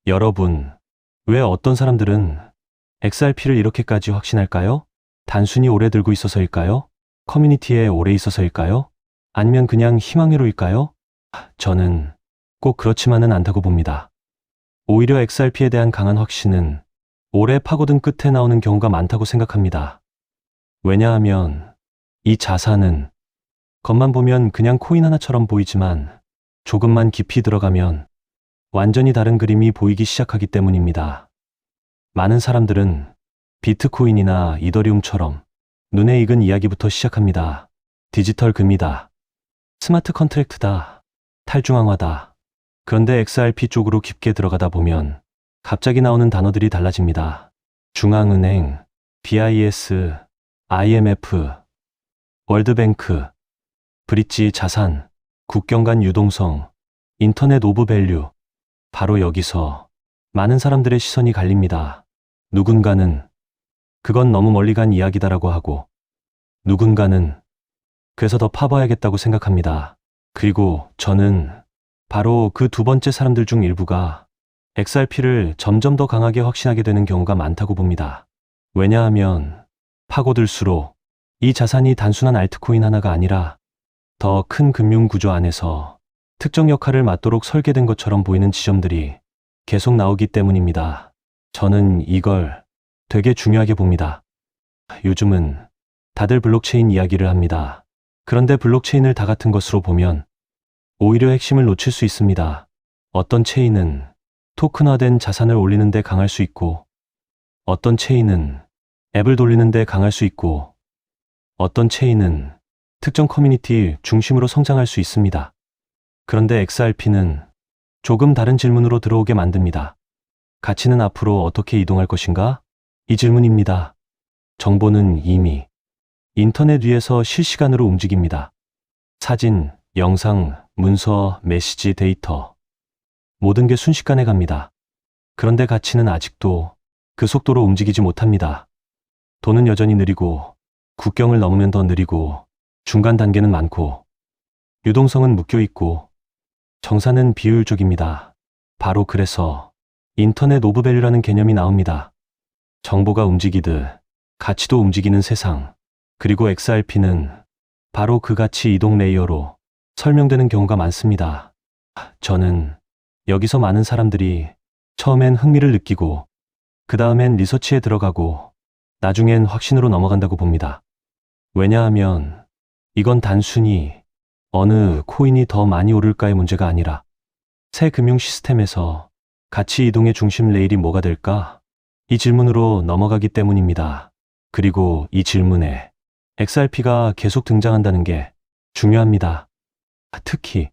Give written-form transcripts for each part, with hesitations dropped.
여러분, 왜 어떤 사람들은 XRP를 이렇게까지 확신할까요? 단순히 오래 들고 있어서일까요? 커뮤니티에 오래 있어서일까요? 아니면 그냥 희망회로일까요? 저는 꼭 그렇지만은 않다고 봅니다. 오히려 XRP에 대한 강한 확신은 오래 파고든 끝에 나오는 경우가 많다고 생각합니다. 왜냐하면 이 자산은 겉만 보면 그냥 코인 하나처럼 보이지만 조금만 깊이 들어가면 완전히 다른 그림이 보이기 시작하기 때문입니다. 많은 사람들은 비트코인이나 이더리움처럼 눈에 익은 이야기부터 시작합니다. 디지털 금이다. 스마트 컨트랙트다. 탈중앙화다. 그런데 XRP 쪽으로 깊게 들어가다 보면 갑자기 나오는 단어들이 달라집니다. 중앙은행, BIS, IMF, 월드뱅크, 브릿지 자산, 국경 간 유동성, 인터넷 오브 밸류. 바로 여기서 많은 사람들의 시선이 갈립니다. 누군가는 그건 너무 멀리 간 이야기다라고 하고, 누군가는 그래서 더 파봐야겠다고 생각합니다. 그리고 저는 바로 그 두 번째 사람들 중 일부가 XRP를 점점 더 강하게 확신하게 되는 경우가 많다고 봅니다. 왜냐하면 파고들수록 이 자산이 단순한 알트코인 하나가 아니라 더 큰 금융 구조 안에서 특정 역할을 맡도록 설계된 것처럼 보이는 지점들이 계속 나오기 때문입니다. 저는 이걸 되게 중요하게 봅니다. 요즘은 다들 블록체인 이야기를 합니다. 그런데 블록체인을 다 같은 것으로 보면 오히려 핵심을 놓칠 수 있습니다. 어떤 체인은 토큰화된 자산을 올리는 데 강할 수 있고, 어떤 체인은 앱을 돌리는 데 강할 수 있고, 어떤 체인은 특정 커뮤니티 중심으로 성장할 수 있습니다. 그런데 XRP는 조금 다른 질문으로 들어오게 만듭니다. 가치는 앞으로 어떻게 이동할 것인가? 이 질문입니다. 정보는 이미 인터넷 위에서 실시간으로 움직입니다. 사진, 영상, 문서, 메시지, 데이터. 모든 게 순식간에 갑니다. 그런데 가치는 아직도 그 속도로 움직이지 못합니다. 돈은 여전히 느리고, 국경을 넘으면 더 느리고, 중간 단계는 많고, 유동성은 묶여 있고, 정사는 비효율적입니다. 바로 그래서 인터넷 오브 밸류라는 개념이 나옵니다. 정보가 움직이듯 가치도 움직이는 세상. 그리고 XRP는 바로 그 가치 이동 레이어로 설명되는 경우가 많습니다. 저는 여기서 많은 사람들이 처음엔 흥미를 느끼고, 그 다음엔 리서치에 들어가고, 나중엔 확신으로 넘어간다고 봅니다. 왜냐하면 이건 단순히 어느 코인이 더 많이 오를까의 문제가 아니라 새 금융 시스템에서 가치 이동의 중심 레일이 뭐가 될까? 이 질문으로 넘어가기 때문입니다. 그리고 이 질문에 XRP가 계속 등장한다는 게 중요합니다. 특히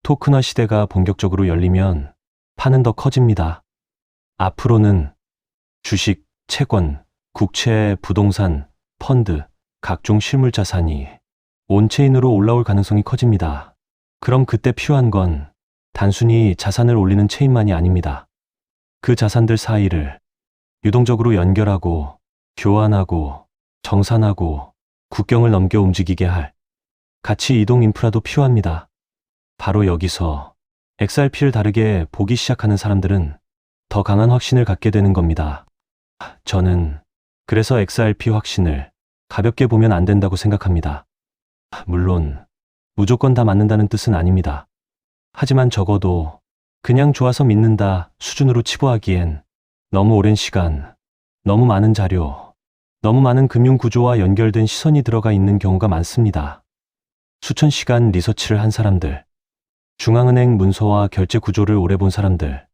토큰화 시대가 본격적으로 열리면 판은 더 커집니다. 앞으로는 주식, 채권, 국채, 부동산, 펀드, 각종 실물 자산이 온체인으로 올라올 가능성이 커집니다. 그럼 그때 필요한 건 단순히 자산을 올리는 체인만이 아닙니다. 그 자산들 사이를 유동적으로 연결하고, 교환하고, 정산하고, 국경을 넘겨 움직이게 할 가치 이동 인프라도 필요합니다. 바로 여기서 XRP를 다르게 보기 시작하는 사람들은 더 강한 확신을 갖게 되는 겁니다. 저는 그래서 XRP 확신을 가볍게 보면 안 된다고 생각합니다. 물론 무조건 다 맞는다는 뜻은 아닙니다. 하지만 적어도 그냥 좋아서 믿는다 수준으로 치부하기엔 너무 오랜 시간, 너무 많은 자료, 너무 많은 금융 구조와 연결된 시선이 들어가 있는 경우가 많습니다. 수천 시간 리서치를 한 사람들, 중앙은행 문서와 결제 구조를 오래 본 사람들,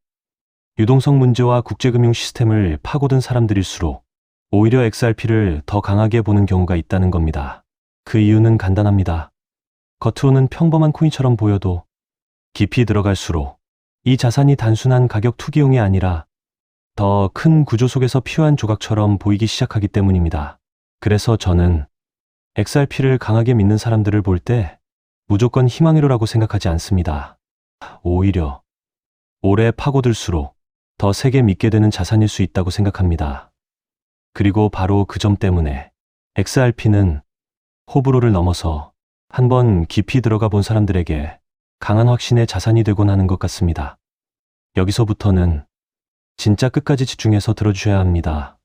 유동성 문제와 국제금융 시스템을 파고든 사람들일수록 오히려 XRP를 더 강하게 보는 경우가 있다는 겁니다. 그 이유는 간단합니다. 겉으로는 평범한 코인처럼 보여도 깊이 들어갈수록 이 자산이 단순한 가격 투기용이 아니라 더 큰 구조 속에서 필요한 조각처럼 보이기 시작하기 때문입니다. 그래서 저는 XRP를 강하게 믿는 사람들을 볼 때 무조건 희망회로라고 생각하지 않습니다. 오히려 오래 파고들수록 더 세게 믿게 되는 자산일 수 있다고 생각합니다. 그리고 바로 그 점 때문에 XRP는 호불호를 넘어서 한번 깊이 들어가 본 사람들에게 강한 확신의 자산이 되곤 하는 것 같습니다. 여기서부터는 진짜 끝까지 집중해서 들어주셔야 합니다.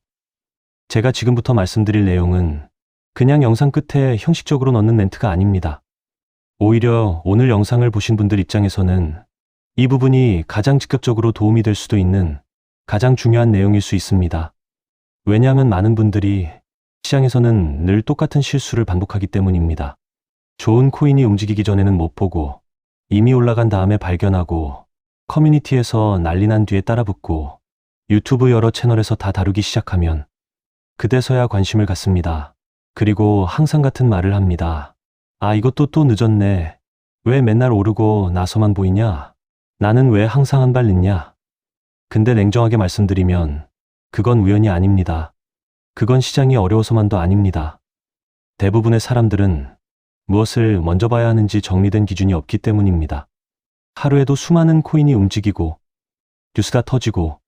제가 지금부터 말씀드릴 내용은 그냥 영상 끝에 형식적으로 넣는 멘트가 아닙니다. 오히려 오늘 영상을 보신 분들 입장에서는 이 부분이 가장 직접적으로 도움이 될 수도 있는 가장 중요한 내용일 수 있습니다. 왜냐하면 많은 분들이 시장에서는 늘 똑같은 실수를 반복하기 때문입니다. 좋은 코인이 움직이기 전에는 못 보고 이미 올라간 다음에 발견하고 커뮤니티에서 난리 난 뒤에 따라붙고 유튜브 여러 채널에서 다 다루기 시작하면 그때서야 관심을 갖습니다. 그리고 항상 같은 말을 합니다. 아, 이것도 또 늦었네. 왜 맨날 오르고 나서만 보이냐? 나는 왜 항상 한 발 늦냐? 근데 냉정하게 말씀드리면 그건 우연이 아닙니다. 그건 시장이 어려워서만도 아닙니다. 대부분의 사람들은 무엇을 먼저 봐야 하는지 정리된 기준이 없기 때문입니다. 하루에도 수많은 코인이 움직이고 뉴스가 터지고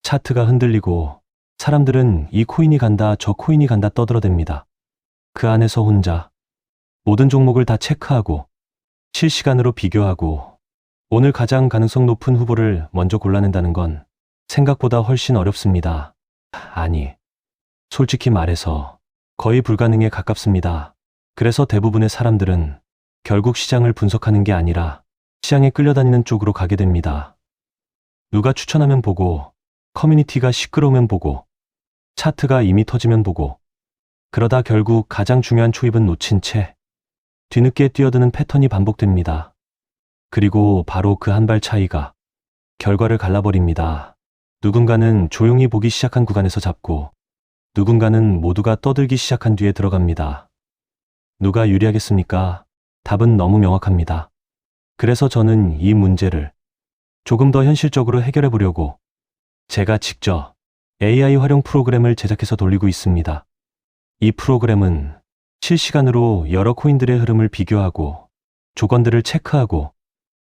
차트가 흔들리고 사람들은 이 코인이 간다 저 코인이 간다 떠들어댑니다. 그 안에서 혼자 모든 종목을 다 체크하고 실시간으로 비교하고 오늘 가장 가능성 높은 후보를 먼저 골라낸다는 건 생각보다 훨씬 어렵습니다. 아니, 솔직히 말해서 거의 불가능에 가깝습니다. 그래서 대부분의 사람들은 결국 시장을 분석하는 게 아니라 시장에 끌려다니는 쪽으로 가게 됩니다. 누가 추천하면 보고, 커뮤니티가 시끄러우면 보고, 차트가 이미 터지면 보고, 그러다 결국 가장 중요한 초입은 놓친 채 뒤늦게 뛰어드는 패턴이 반복됩니다. 그리고 바로 그 한 발 차이가 결과를 갈라버립니다. 누군가는 조용히 보기 시작한 구간에서 잡고 누군가는 모두가 떠들기 시작한 뒤에 들어갑니다. 누가 유리하겠습니까? 답은 너무 명확합니다. 그래서 저는 이 문제를 조금 더 현실적으로 해결해 보려고 제가 직접 AI 활용 프로그램을 제작해서 돌리고 있습니다. 이 프로그램은 실시간으로 여러 코인들의 흐름을 비교하고 조건들을 체크하고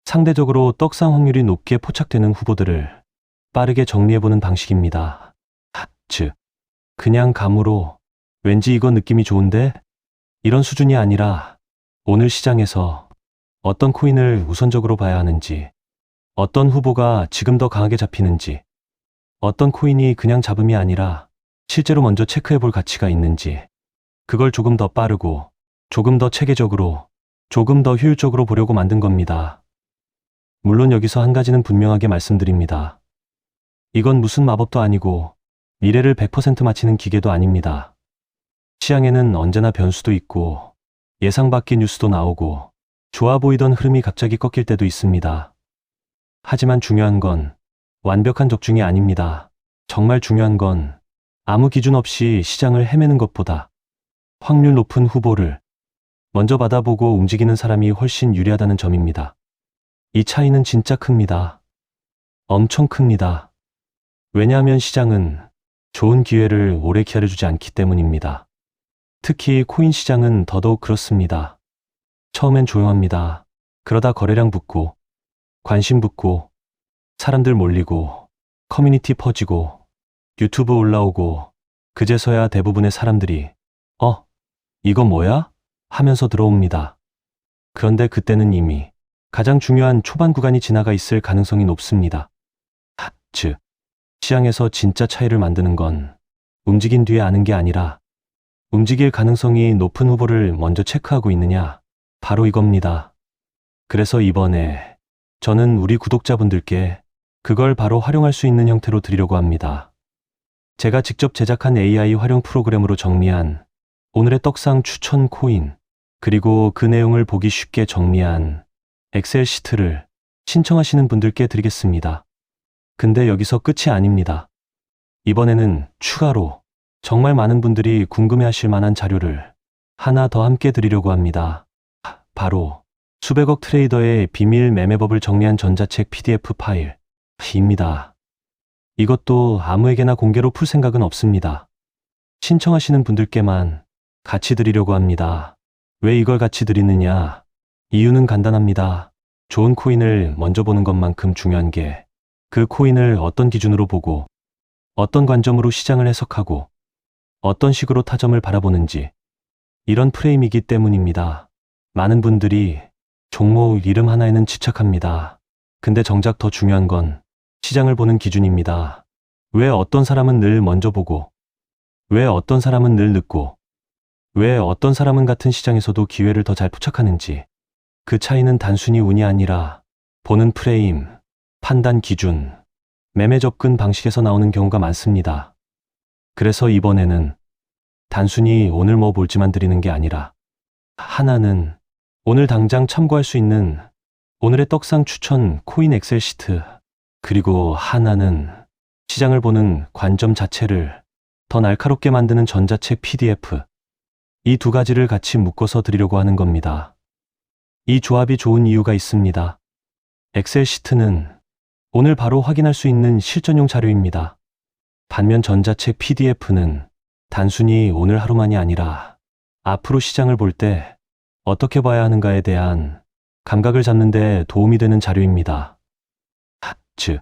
상대적으로 떡상 확률이 높게 포착되는 후보들을 빠르게 정리해보는 방식입니다. 즉, 그냥 감으로 왠지 이거 느낌이 좋은데? 이런 수준이 아니라 오늘 시장에서 어떤 코인을 우선적으로 봐야 하는지, 어떤 후보가 지금 더 강하게 잡히는지, 어떤 코인이 그냥 잡음이 아니라 실제로 먼저 체크해볼 가치가 있는지, 그걸 조금 더 빠르고, 조금 더 체계적으로, 조금 더 효율적으로 보려고 만든 겁니다. 물론 여기서 한 가지는 분명하게 말씀드립니다. 이건 무슨 마법도 아니고 미래를 100% 맞히는 기계도 아닙니다. 시장에는 언제나 변수도 있고 예상 밖의 뉴스도 나오고 좋아 보이던 흐름이 갑자기 꺾일 때도 있습니다. 하지만 중요한 건 완벽한 적중이 아닙니다. 정말 중요한 건 아무 기준 없이 시장을 헤매는 것보다 확률 높은 후보를 먼저 받아보고 움직이는 사람이 훨씬 유리하다는 점입니다. 이 차이는 진짜 큽니다. 엄청 큽니다. 왜냐하면 시장은 좋은 기회를 오래 기다려주지 않기 때문입니다. 특히 코인 시장은 더더욱 그렇습니다. 처음엔 조용합니다. 그러다 거래량 붙고, 관심 붙고, 사람들 몰리고, 커뮤니티 퍼지고, 유튜브 올라오고, 그제서야 대부분의 사람들이 이거 뭐야? 하면서 들어옵니다. 그런데 그때는 이미 가장 중요한 초반 구간이 지나가 있을 가능성이 높습니다. 즉, 시장에서 진짜 차이를 만드는 건 움직인 뒤에 아는 게 아니라 움직일 가능성이 높은 후보를 먼저 체크하고 있느냐, 바로 이겁니다. 그래서 이번에 저는 우리 구독자분들께 그걸 바로 활용할 수 있는 형태로 드리려고 합니다. 제가 직접 제작한 AI 활용 프로그램으로 정리한 오늘의 떡상 추천 코인, 그리고 그 내용을 보기 쉽게 정리한 엑셀 시트를 신청하시는 분들께 드리겠습니다. 근데 여기서 끝이 아닙니다. 이번에는 추가로 정말 많은 분들이 궁금해하실 만한 자료를 하나 더 함께 드리려고 합니다. 바로 수백억 트레이더의 비밀 매매법을 정리한 전자책 PDF 파일입니다. 이것도 아무에게나 공개로 풀 생각은 없습니다. 신청하시는 분들께만 같이 드리려고 합니다. 왜 이걸 같이 드리느냐? 이유는 간단합니다. 좋은 코인을 먼저 보는 것만큼 중요한 게 그 코인을 어떤 기준으로 보고 어떤 관점으로 시장을 해석하고 어떤 식으로 타점을 바라보는지 이런 프레임이기 때문입니다. 많은 분들이 종목 이름 하나에는 집착합니다. 근데 정작 더 중요한 건 시장을 보는 기준입니다. 왜 어떤 사람은 늘 먼저 보고, 왜 어떤 사람은 늘 늦고, 왜 어떤 사람은 같은 시장에서도 기회를 더 잘 포착하는지. 그 차이는 단순히 운이 아니라 보는 프레임, 판단 기준, 매매 접근 방식에서 나오는 경우가 많습니다. 그래서 이번에는 단순히 오늘 뭐 볼지만 드리는 게 아니라 하나는 오늘 당장 참고할 수 있는 오늘의 떡상 추천 코인 엑셀 시트, 그리고 하나는 시장을 보는 관점 자체를 더 날카롭게 만드는 전자책 PDF, 이 두 가지를 같이 묶어서 드리려고 하는 겁니다. 이 조합이 좋은 이유가 있습니다. 엑셀 시트는 오늘 바로 확인할 수 있는 실전용 자료입니다. 반면 전자책 PDF는 단순히 오늘 하루만이 아니라 앞으로 시장을 볼 때 어떻게 봐야 하는가에 대한 감각을 잡는 데 도움이 되는 자료입니다. 즉,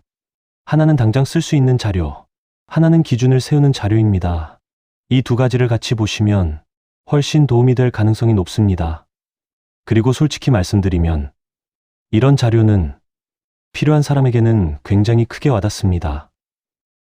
하나는 당장 쓸 수 있는 자료, 하나는 기준을 세우는 자료입니다. 이 두 가지를 같이 보시면 훨씬 도움이 될 가능성이 높습니다. 그리고 솔직히 말씀드리면 이런 자료는 필요한 사람에게는 굉장히 크게 와닿습니다.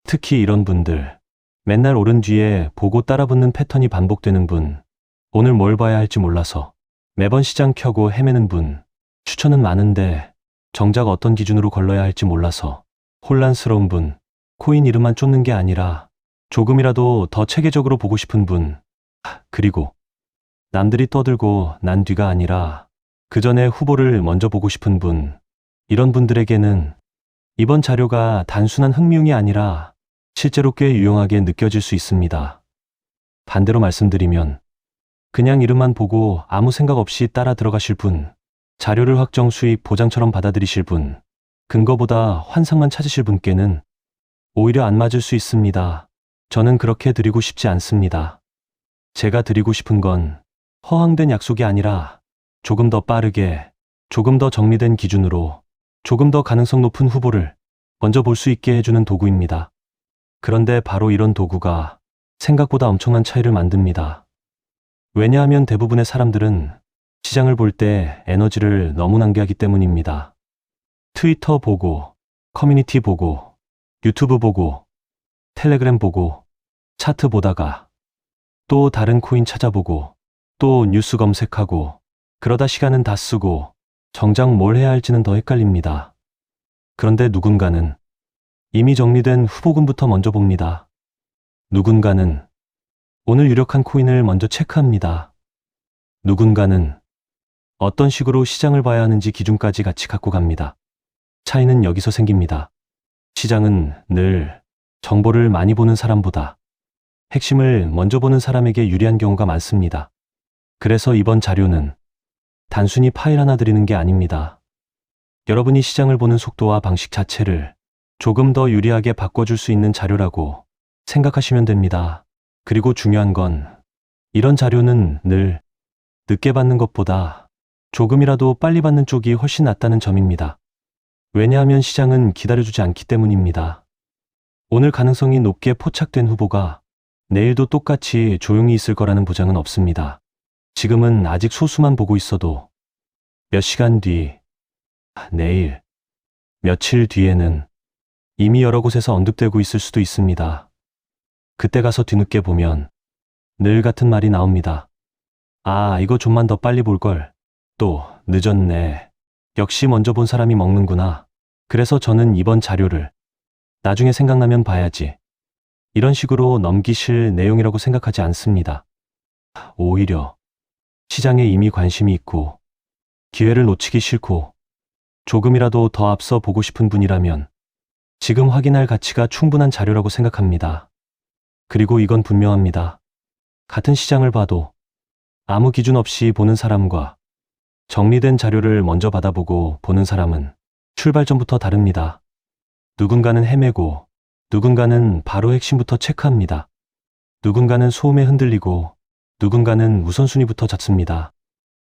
특히 이런 분들, 맨날 오른 뒤에 보고 따라붙는 패턴이 반복되는 분, 오늘 뭘 봐야 할지 몰라서 매번 시장 켜고 헤매는 분, 추천은 많은데 정작 어떤 기준으로 걸러야 할지 몰라서 혼란스러운 분, 코인 이름만 쫓는 게 아니라 조금이라도 더 체계적으로 보고 싶은 분, 그리고 남들이 떠들고 난 뒤가 아니라 그 전에 후보를 먼저 보고 싶은 분, 이런 분들에게는 이번 자료가 단순한 흥미용이 아니라 실제로 꽤 유용하게 느껴질 수 있습니다. 반대로 말씀드리면 그냥 이름만 보고 아무 생각 없이 따라 들어가실 분, 자료를 확정 수익 보장처럼 받아들이실 분, 근거보다 환상만 찾으실 분께는 오히려 안 맞을 수 있습니다. 저는 그렇게 드리고 싶지 않습니다. 제가 드리고 싶은 건 허황된 약속이 아니라 조금 더 빠르게, 조금 더 정리된 기준으로, 조금 더 가능성 높은 후보를 먼저 볼 수 있게 해주는 도구입니다. 그런데 바로 이런 도구가 생각보다 엄청난 차이를 만듭니다. 왜냐하면 대부분의 사람들은 시장을 볼 때 에너지를 너무 낭비하기 때문입니다. 트위터 보고, 커뮤니티 보고, 유튜브 보고, 텔레그램 보고, 차트 보다가 또 다른 코인 찾아보고, 또 뉴스 검색하고, 그러다 시간은 다 쓰고 정작 뭘 해야 할지는 더 헷갈립니다. 그런데 누군가는 이미 정리된 후보군부터 먼저 봅니다. 누군가는 오늘 유력한 코인을 먼저 체크합니다. 누군가는 어떤 식으로 시장을 봐야 하는지 기준까지 같이 갖고 갑니다. 차이는 여기서 생깁니다. 시장은 늘 정보를 많이 보는 사람보다 핵심을 먼저 보는 사람에게 유리한 경우가 많습니다. 그래서 이번 자료는 단순히 파일 하나 드리는 게 아닙니다. 여러분이 시장을 보는 속도와 방식 자체를 조금 더 유리하게 바꿔줄 수 있는 자료라고 생각하시면 됩니다. 그리고 중요한 건 이런 자료는 늘 늦게 받는 것보다 조금이라도 빨리 받는 쪽이 훨씬 낫다는 점입니다. 왜냐하면 시장은 기다려주지 않기 때문입니다. 오늘 가능성이 높게 포착된 후보가 내일도 똑같이 조용히 있을 거라는 보장은 없습니다. 지금은 아직 소수만 보고 있어도 몇 시간 뒤, 내일, 며칠 뒤에는 이미 여러 곳에서 언급되고 있을 수도 있습니다. 그때 가서 뒤늦게 보면 늘 같은 말이 나옵니다. 아, 이거 좀만 더 빨리 볼걸. 또 늦었네. 역시 먼저 본 사람이 먹는구나. 그래서 저는 이번 자료를 나중에 생각나면 봐야지, 이런 식으로 넘기실 내용이라고 생각하지 않습니다. 오히려 시장에 이미 관심이 있고 기회를 놓치기 싫고 조금이라도 더 앞서 보고 싶은 분이라면 지금 확인할 가치가 충분한 자료라고 생각합니다. 그리고 이건 분명합니다. 같은 시장을 봐도 아무 기준 없이 보는 사람과 정리된 자료를 먼저 받아보고 보는 사람은 출발점부터 다릅니다. 누군가는 헤매고 누군가는 바로 핵심부터 체크합니다. 누군가는 소음에 흔들리고 누군가는 우선순위부터 잡습니다.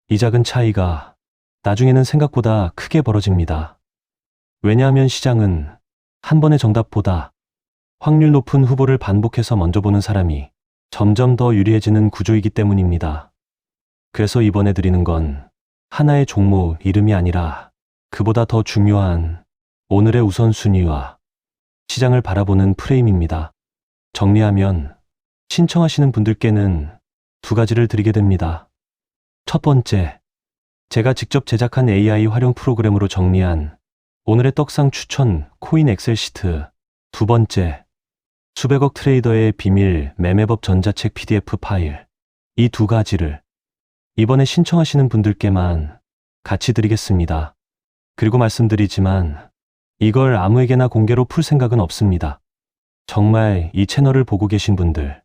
이 작은 차이가 나중에는 생각보다 크게 벌어집니다. 왜냐하면 시장은 한 번의 정답보다 확률 높은 후보를 반복해서 먼저 보는 사람이 점점 더 유리해지는 구조이기 때문입니다. 그래서 이번에 드리는 건 하나의 종목 이름이 아니라 그보다 더 중요한 오늘의 우선순위와 시장을 바라보는 프레임입니다. 정리하면 신청하시는 분들께는 두 가지를 드리게 됩니다. 첫 번째, 제가 직접 제작한 AI 활용 프로그램으로 정리한 오늘의 떡상 추천 코인 엑셀 시트. 두 번째, 수백억 트레이더의 비밀 매매법 전자책 PDF 파일. 이 두 가지를 이번에 신청하시는 분들께만 같이 드리겠습니다. 그리고 말씀드리지만 이걸 아무에게나 공개로 풀 생각은 없습니다. 정말 이 채널을 보고 계신 분들,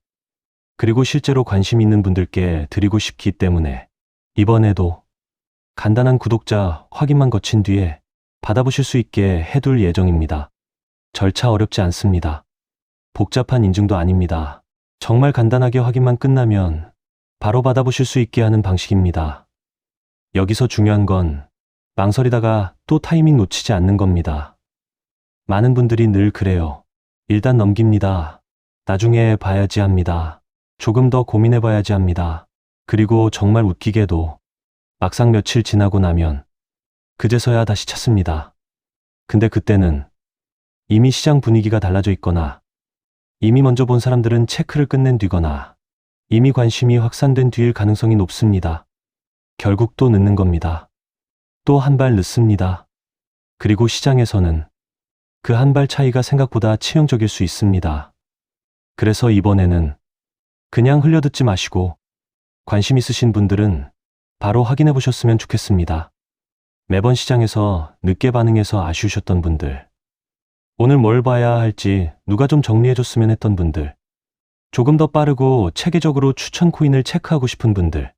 그리고 실제로 관심 있는 분들께 드리고 싶기 때문에 이번에도 간단한 구독자 확인만 거친 뒤에 받아보실 수 있게 해둘 예정입니다. 절차 어렵지 않습니다. 복잡한 인증도 아닙니다. 정말 간단하게 확인만 끝나면 바로 받아보실 수 있게 하는 방식입니다. 여기서 중요한 건 망설이다가 또 타이밍 놓치지 않는 겁니다. 많은 분들이 늘 그래요. 일단 넘깁니다. 나중에 봐야지 합니다. 조금 더 고민해봐야지 합니다. 그리고 정말 웃기게도 막상 며칠 지나고 나면 그제서야 다시 찾습니다. 근데 그때는 이미 시장 분위기가 달라져 있거나 이미 먼저 본 사람들은 체크를 끝낸 뒤거나 이미 관심이 확산된 뒤일 가능성이 높습니다. 결국 또 늦는 겁니다. 또 한 발 늦습니다. 그리고 시장에서는 그 한 발 차이가 생각보다 치명적일 수 있습니다. 그래서 이번에는 그냥 흘려듣지 마시고 관심 있으신 분들은 바로 확인해 보셨으면 좋겠습니다. 매번 시장에서 늦게 반응해서 아쉬우셨던 분들, 오늘 뭘 봐야 할지 누가 좀 정리해 줬으면 했던 분들, 조금 더 빠르고 체계적으로 추천 코인을 체크하고 싶은 분들,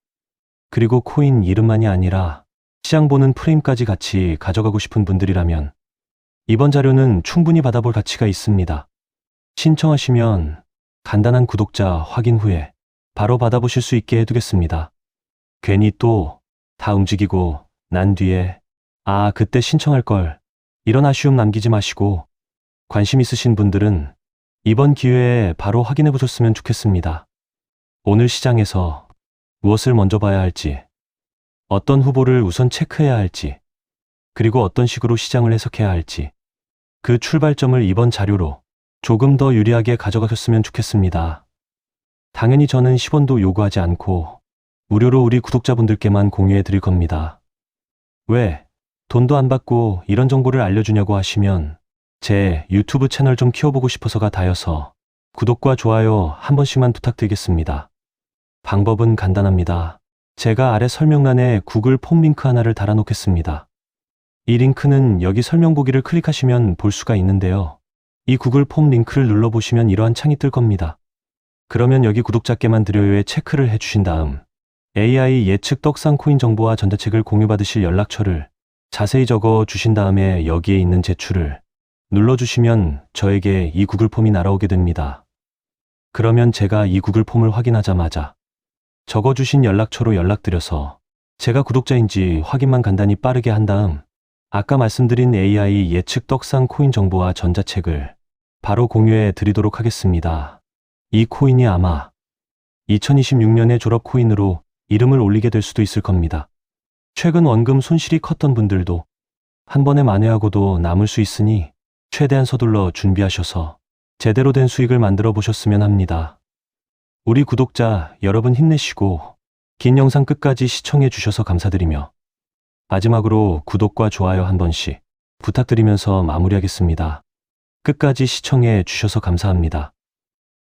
그리고 코인 이름만이 아니라 시장 보는 프레임까지 같이 가져가고 싶은 분들이라면 이번 자료는 충분히 받아볼 가치가 있습니다. 신청하시면 간단한 구독자 확인 후에 바로 받아보실 수 있게 해두겠습니다. 괜히 또 다 움직이고 난 뒤에 그때 신청할 걸, 이런 아쉬움 남기지 마시고 관심 있으신 분들은 이번 기회에 바로 확인해 보셨으면 좋겠습니다. 오늘 시장에서 무엇을 먼저 봐야 할지, 어떤 후보를 우선 체크해야 할지, 그리고 어떤 식으로 시장을 해석해야 할지, 그 출발점을 이번 자료로 조금 더 유리하게 가져가셨으면 좋겠습니다. 당연히 저는 10원도 요구하지 않고 무료로 우리 구독자분들께만 공유해 드릴 겁니다. 왜 돈도 안 받고 이런 정보를 알려주냐고 하시면 제 유튜브 채널 좀 키워보고 싶어서가 다여서 구독과 좋아요 한 번씩만 부탁드리겠습니다. 방법은 간단합니다. 제가 아래 설명란에 구글 폼 링크 하나를 달아놓겠습니다. 이 링크는 여기 설명 보기를 클릭하시면 볼 수가 있는데요. 이 구글 폼 링크를 눌러보시면 이러한 창이 뜰 겁니다. 그러면 여기 구독자께만 드려요에 체크를 해주신 다음 AI 예측 떡상 코인 정보와 전자책을 공유받으실 연락처를 자세히 적어 주신 다음에 여기에 있는 제출을 눌러주시면 저에게 이 구글 폼이 날아오게 됩니다. 그러면 제가 이 구글 폼을 확인하자마자 적어주신 연락처로 연락드려서 제가 구독자인지 확인만 간단히 빠르게 한 다음 아까 말씀드린 AI 예측 떡상 코인 정보와 전자책을 바로 공유해 드리도록 하겠습니다. 이 코인이 아마 2026년의 졸업 코인으로 이름을 올리게 될 수도 있을 겁니다. 최근 원금 손실이 컸던 분들도 한 번에 만회하고도 남을 수 있으니 최대한 서둘러 준비하셔서 제대로 된 수익을 만들어 보셨으면 합니다. 우리 구독자 여러분 힘내시고 긴 영상 끝까지 시청해 주셔서 감사드리며 마지막으로 구독과 좋아요 한 번씩 부탁드리면서 마무리하겠습니다. 끝까지 시청해 주셔서 감사합니다.